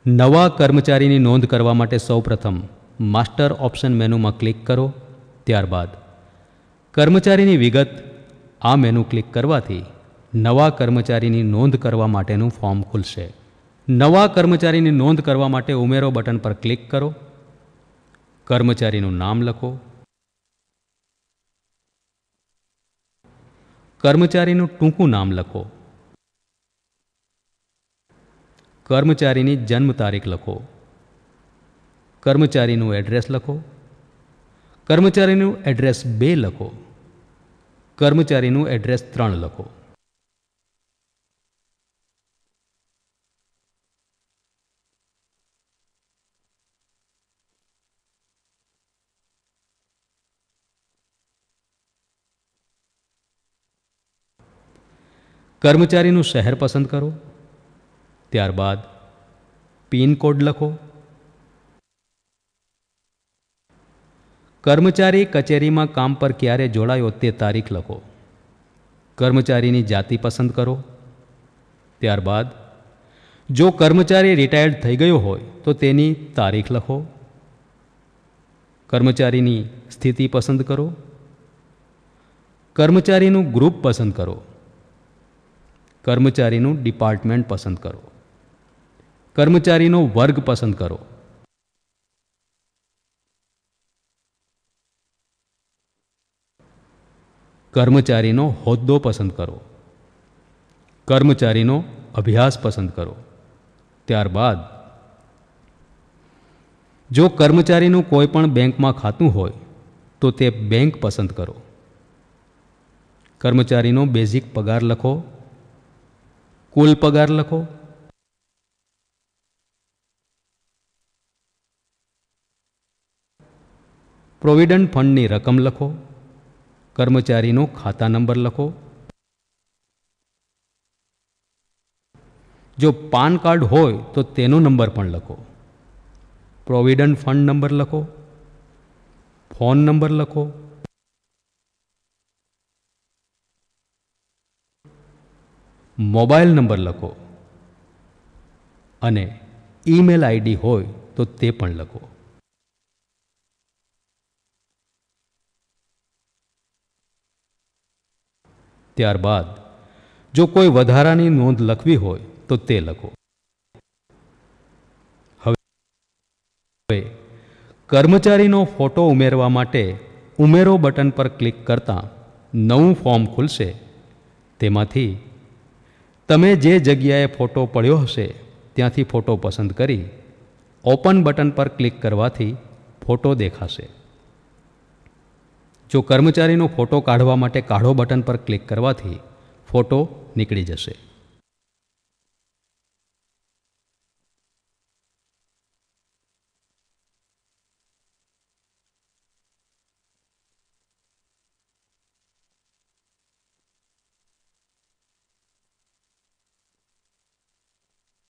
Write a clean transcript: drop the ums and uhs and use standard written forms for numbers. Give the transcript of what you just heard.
નવા કર્મચારીની નોંધ કરવા માટે સૌપ્રથમ માસ્ટર ઓપ્શન મેનુમાં ક્લિક કરો. ત્યારબાદ કર્મચારીની વિગત આ મેનુ ક્લિક કરવાથી નવા કર્મચારીની નોંધ કરવા માટેનું ફોર્મ ખુલશે. નવા કર્મચારીની નોંધ કરવા માટે ઉમેરો બટન પર ક્લિક કરો. કર્મચારીનું નામ લખો. કર્મચારીનું ટૂંકું નામ લખો. કર્મચારીની જન્મ તારીખ લખો. કર્મચારીનું એડ્રેસ લખો. કર્મચારીનું એડ્રેસ 2 લખો. કર્મચારીનું એડ્રેસ 3 લખો. કર્મચારીનું શહેર પસંદ કરો. ત્યારબાદ પિન કોડ લખો. કર્મચારી કચેરીમાં કામ પર ક્યારે જોડાયો તે તારીખ લખો. કર્મચારીની જાતિ પસંદ કરો. ત્યારબાદ જો કર્મચારી રિટાયર્ડ થઈ ગયો હોય તો તેની તારીખ લખો. કર્મચારીની સ્થિતિ પસંદ કરો. કર્મચારીનું ગ્રુપ પસંદ કરો. કર્મચારીનું ડિપાર્ટમેન્ટ પસંદ કરો. કર્મચારીનો વર્ગ પસંદ કરો. કર્મચારીનો હોદ્દો પસંદ કરો. કર્મચારીનો અભ્યાસ પસંદ કરો. ત્યારબાદ જો કર્મચારીનું કોઈ પણ બેંકમાં ખાતું હોય તો તે બેંક પસંદ કરો. કર્મચારીનો બેઝિક પગાર લખો. કુલ પગાર લખો. પ્રોવિડન્ટ ફંડની રકમ લખો. કર્મચારીનો ખાતા નંબર લખો. જો પાન કાર્ડ હોય તો તેનો નંબર પણ લખો. પ્રોવિડન્ટ ફંડ નંબર લખો. ફોન નંબર લખો. મોબાઈલ નંબર લખો અને ઈમેલ આઈડી હોય તો તે પણ લખો. ત્યારબાદ જો કોઈ વધારાની નોંધ લખવી હોય તો તે લખો. હવે કર્મચારીનો ફોટો ઉમેરવા માટે ઉમેરો બટન પર ક્લિક કરતાં નવું ફોર્મ ખુલશે. તેમાંથી તમે જે જગ્યાએ ફોટો પડ્યો હશે ત્યાંથી ફોટો પસંદ કરી ઓપન બટન પર ક્લિક કરવાથી ફોટો દેખાશે. જો કર્મચારીનો ફોટો કાઢવા માટે કાઢો બટન પર ક્લિક કરવાથી ફોટો નીકળી જશે.